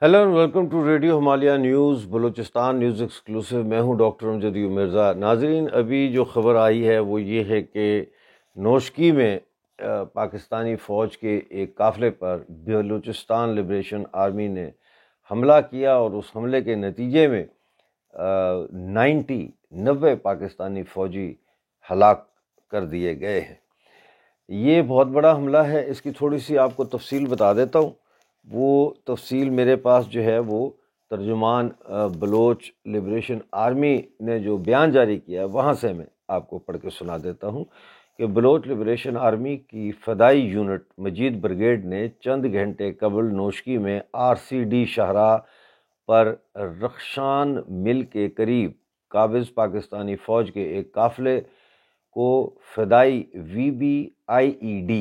Hello and welcome to radio Himalaya news Balochistan news exclusive. मैं हूं doctor Amjad Mirza. नाजरीन, अभी जो ख़बर आई है वो ये है कि नोशकी में पाकिस्तानी फ़ौज के एक काफ़िले पर बलूचिस्तान लिबरेशन आर्मी ने हमला किया और उस हमले के नतीजे में 90 पाकिस्तानी फ़ौजी हलाक कर दिए गए हैं। ये बहुत बड़ा हमला है। इसकी थोड़ी सी आपको तफसील बता देता हूँ। वो तफसील मेरे पास जो है वो तर्जुमान बलोच लिबरेशन आर्मी ने जो बयान जारी किया है वहाँ से मैं आपको पढ़ के सुना देता हूँ कि बलोच लिबरेशन आर्मी की फ़दाई यूनिट मजीद ब्रिगेड ने चंद घंटे कबल नोशकी में RCD शाहराह पर रख्शान मिल के करीब काबिज़ पाकिस्तानी फ़ौज के एक काफ़िले को फ़दाई VBIED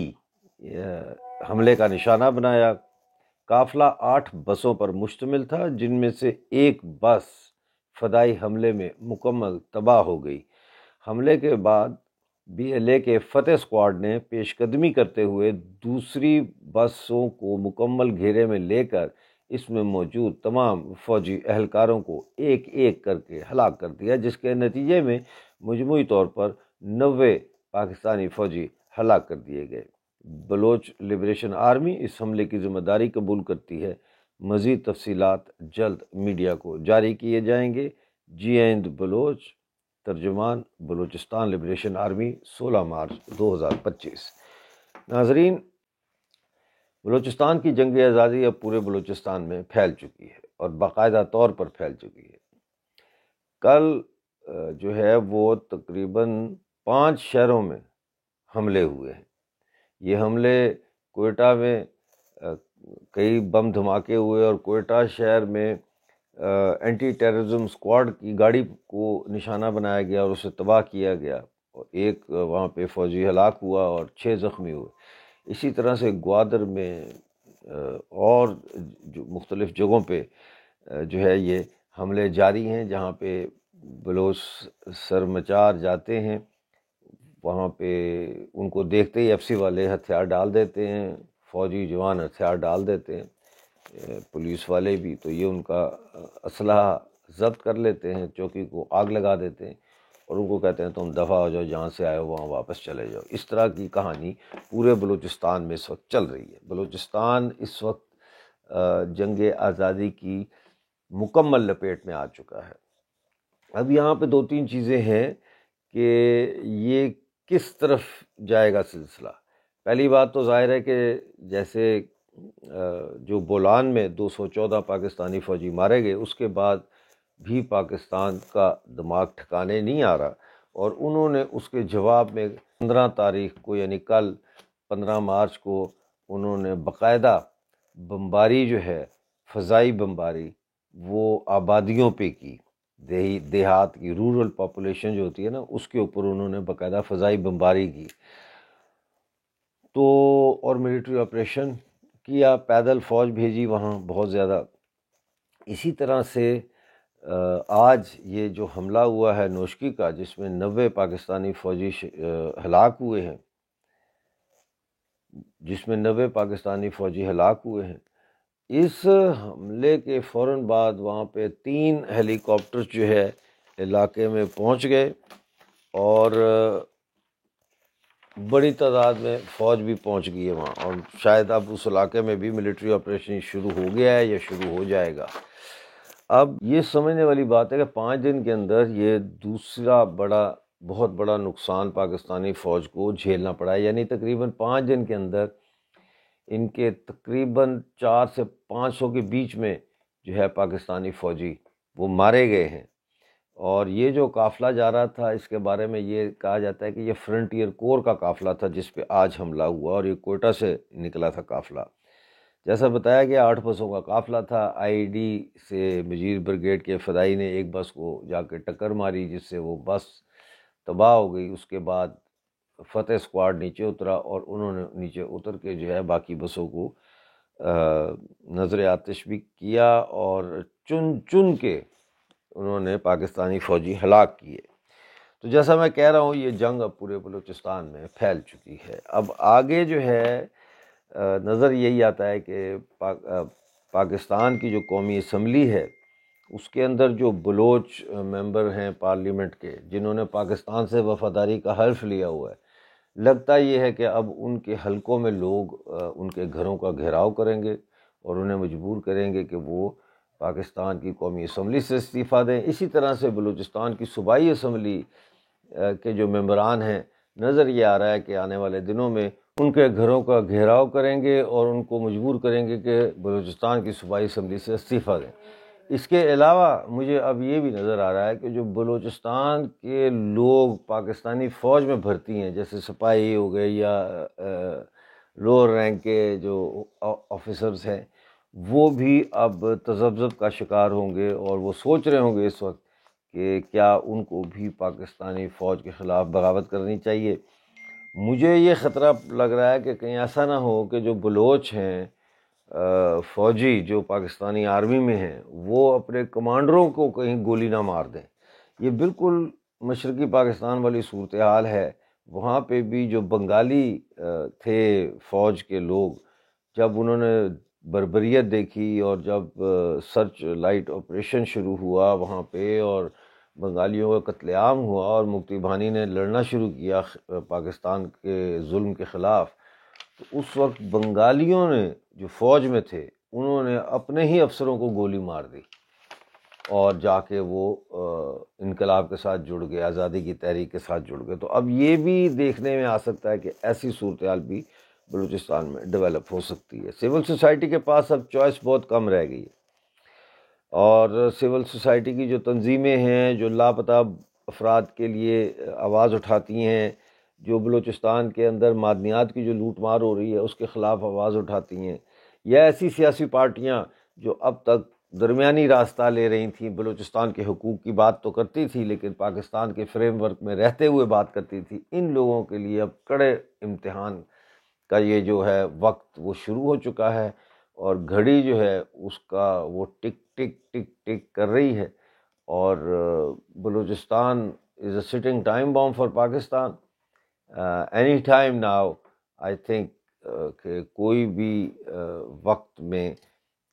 हमले का निशाना बनाया। काफ़िला 8 बसों पर मुश्तमिल था, जिनमें से एक बस फ़दाई हमले में मुकम्मल तबाह हो गई। हमले के बाद BLA के फ़तेह स्क्वाड ने पेशकदमी करते हुए दूसरी बसों को मुकम्मल घेरे में लेकर इसमें मौजूद तमाम फ़ौजी एहलकारों को एक एक करके हलाक कर दिया, जिसके नतीजे में मजमूई तौर पर 90 पाकिस्तानी फ़ौजी हलाक कर दिए गए। बलोच लिबरेशन आर्मी इस हमले की ज़िम्मेदारी कबूल करती है। मज़ीद तफसीलात जल्द मीडिया को जारी किए जाएंगे। जी बलोच, तर्जुमान बलूचिस्तान लिबरेशन आर्मी, 16 मार्च 2025। नाजरीन, बलूचिस्तान की जंग आज़ादी अब पूरे बलूचिस्तान में फैल चुकी है और बाकायदा तौर पर फैल चुकी है। कल जो है वो तकरीबन 5 शहरों में हमले हुए हैं। ये हमले कोयटा में कई बम धमाके हुए और कोयटा शहर में एंटी टेररिज्म स्क्वाड की गाड़ी को निशाना बनाया गया और उसे तबाह किया गया और एक वहाँ पे फ़ौजी हलाक हुआ और 6 ज़ख्मी हुए। इसी तरह से ग्वादर में और जो मुख्तलिफ़ जगहों पे जो है ये हमले जारी हैं, जहाँ पे बलोच सरमचार जाते हैं, वहाँ पे उनको देखते ही FC वाले हथियार डाल देते हैं, फ़ौजी जवान हथियार डाल देते हैं, पुलिस वाले भी। तो ये उनका असलहा ज़ब्त कर लेते हैं, चौकी को आग लगा देते हैं और उनको कहते हैं तुम दफ़ा हो जाओ, जहाँ से आए हो वहाँ वापस चले जाओ। इस तरह की कहानी पूरे बलूचिस्तान में इस वक्त चल रही है। बलूचिस्तान इस वक्त जंग आज़ादी की मुकम्मल लपेट में आ चुका है। अब यहाँ पे 2-3 चीज़ें हैं कि ये किस तरफ जाएगा सिलसिला। पहली बात तो ज़ाहिर है कि जैसे जो बोलान में 214 पाकिस्तानी फ़ौजी मारे गए, उसके बाद भी पाकिस्तान का दिमाग ठिकाने नहीं आ रहा और उन्होंने उसके जवाब में 15 तारीख को यानी कल 15 मार्च को उन्होंने बाकायदा बमबारी जो है, फ़ज़ाई बमबारी, वो आबादियों पे की। देहात की रूरल पॉपुलेशन जो होती है ना, उसके ऊपर उन्होंने बाकायदा फ़ज़ाई बमबारी की। तो और मिलिट्री ऑपरेशन किया, पैदल फ़ौज भेजी वहाँ बहुत ज़्यादा। इसी तरह से आज ये जो हमला हुआ है नोशकी का, जिसमें 90 पाकिस्तानी फ़ौजी हलाक हुए हैं, इस हमले के फ़ौरन बाद वहाँ पे 3 हेलीकॉप्टर जो है इलाके में पहुँच गए और बड़ी तादाद में फ़ौज भी पहुँच गई है वहाँ, और शायद अब उस इलाके में भी मिलिट्री ऑपरेशन शुरू हो गया है या शुरू हो जाएगा। अब ये समझने वाली बात है कि 5 दिन के अंदर ये दूसरा बहुत बड़ा नुकसान पाकिस्तानी फ़ौज को झेलना पड़ा है। यानी तकरीबन 5 दिन के अंदर इनके तकरीबन 400 से 500 के बीच में जो है पाकिस्तानी फ़ौजी वो मारे गए हैं। और ये जो काफ़िला जा रहा था, इसके बारे में ये कहा जाता है कि ये फ्रंटियर कोर का काफ़िला था जिस पे आज हमला हुआ, और ये कोयटा से निकला था काफ़िला। जैसा बताया गया 8 बसों का काफ़िला था। IED से मजीद ब्रिगेड के फ़दाई ने एक बस को जाके टक्कर मारी, जिससे वो बस तबाह हो गई। उसके बाद फ़तेह स्क्वाड नीचे उतरा और उन्होंने नीचे उतर के जो है बाकी बसों को नज़र आतिश भी किया और चुन चुन के उन्होंने पाकिस्तानी फ़ौजी हलाक किए। तो जैसा मैं कह रहा हूँ, ये जंग अब पूरे बलूचिस्तान में फैल चुकी है। अब आगे जो है नज़र यही आता है कि پاکستان کی جو قومی اسمبلی ہے اس کے اندر جو بلوچ ممبر ہیں پارلیمنٹ کے، جنہوں نے پاکستان سے وفاداری کا حلف لیا ہوا ہے، لگتا یہ ہے کہ اب ان کے حلقوں میں لوگ ان کے گھروں کا گھیراؤ کریں گے اور انہیں مجبور کریں گے کہ وہ پاکستان کی قومی اسمبلی سے استعفیٰ دیں۔ اسی طرح سے بلوچستان کی صوبائی اسمبلی کے جو ممبران ہیں، نظر یہ آ رہا ہے کہ آنے والے دنوں میں ان کے گھروں کا گھیراؤ کریں گے اور ان کو مجبور کریں گے کہ بلوچستان کی صوبائی اسمبلی سے استعفیٰ دیں۔ اس کے علاوہ مجھے اب یہ بھی نظر آ رہا ہے کہ جو بلوچستان کے لوگ پاکستانی فوج میں بھرتی ہیں، جیسے سپاہی ہو گئے یا لوور رینک کے جو آفیسرز ہیں، وہ بھی اب تذبذب کا شکار ہوں گے اور وہ سوچ رہے ہوں گے اس وقت کہ کیا ان کو بھی پاکستانی فوج کے خلاف بغاوت کرنی چاہیے۔ مجھے یہ خطرہ لگ رہا ہے کہ کہیں ایسا نہ ہو کہ جو بلوچ ہیں فوجی جو پاکستانی آرمی میں ہیں، وہ اپنے کمانڈروں کو کہیں گولی نہ مار دیں۔ یہ بالکل مشرقی پاکستان والی صورتحال ہے۔ وہاں پہ بھی جو بنگالی تھے فوج کے لوگ، جب انہوں نے بربریت دیکھی اور جب سرچ لائٹ آپریشن شروع ہوا وہاں پہ اور بنگالیوں کا قتل عام ہوا اور مکتی بھانی نے لڑنا شروع کیا پاکستان کے ظلم کے خلاف، تو اس وقت بنگالیوں نے جو فوج میں تھے انہوں نے اپنے ہی افسروں کو گولی مار دی اور جا کے وہ انقلاب کے ساتھ جڑ گئے، آزادی کی تحریک کے ساتھ جڑ گئے۔ تو اب یہ بھی دیکھنے میں آ سکتا ہے کہ ایسی صورتحال بھی بلوچستان میں ڈیولپ ہو سکتی ہے۔ سول سوسائٹی کے پاس اب چوائس بہت کم رہ گئی ہے، اور سول سوسائٹی کی جو تنظیمیں ہیں جو لاپتہ افراد کے لیے آواز اٹھاتی ہیں، جو بلوچستان کے اندر معدنیات کی جو لوٹ مار ہو رہی ہے اس کے خلاف آواز اٹھاتی ہیں، یا ایسی سیاسی پارٹیاں جو اب تک درمیانی راستہ لے رہی تھیں، بلوچستان کے حقوق کی بات تو کرتی تھی لیکن پاکستان کے فریم ورک میں رہتے ہوئے بات کرتی تھی، ان لوگوں کے لیے اب کڑے امتحان کا یہ جو ہے وقت وہ شروع ہو چکا ہے، اور گھڑی جو ہے اس کا وہ ٹک ٹک ٹک ٹک کر رہی ہے، اور Balochistan is a sitting time bomb for Pakistan any time now. I think کہ کوئی بھی وقت میں،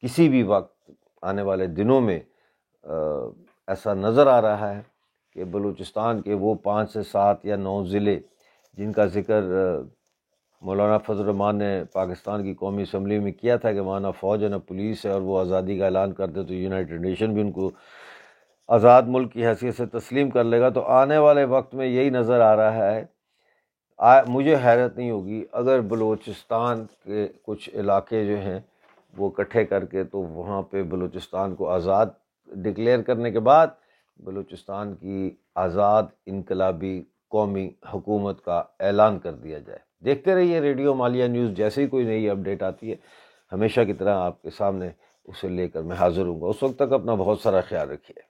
کسی بھی وقت آنے والے دنوں میں ایسا نظر آ رہا ہے کہ بلوچستان کے وہ 5 سے 7 یا 9 ضلع جن کا ذکر مولانا فضل الرحمان نے پاکستان کی قومی اسمبلی میں کیا تھا کہ وہاں نہ فوج ہے نہ پولیس ہے، اور وہ آزادی کا اعلان کرتے تو یونائٹڈ نیشن بھی ان کو آزاد ملک کی حیثیت سے تسلیم کر لے گا، تو آنے والے وقت میں یہی نظر آ رہا ہے۔ مجھے حیرت نہیں ہوگی اگر بلوچستان کے کچھ علاقے جو ہیں وہ اکٹھے کر کے تو وہاں پہ بلوچستان کو آزاد ڈکلیئر کرنے کے بعد بلوچستان کی آزاد انقلابی قومی حکومت کا اعلان کر دیا جائے۔ دیکھتے رہیے ریڈیو مالیہ نیوز، جیسے ہی کوئی نئی اپڈیٹ آتی ہے ہمیشہ کی طرح آپ کے سامنے اسے لے کر میں حاضر ہوں گا۔ اس وقت تک اپنا بہت سارا خیال رکھیے۔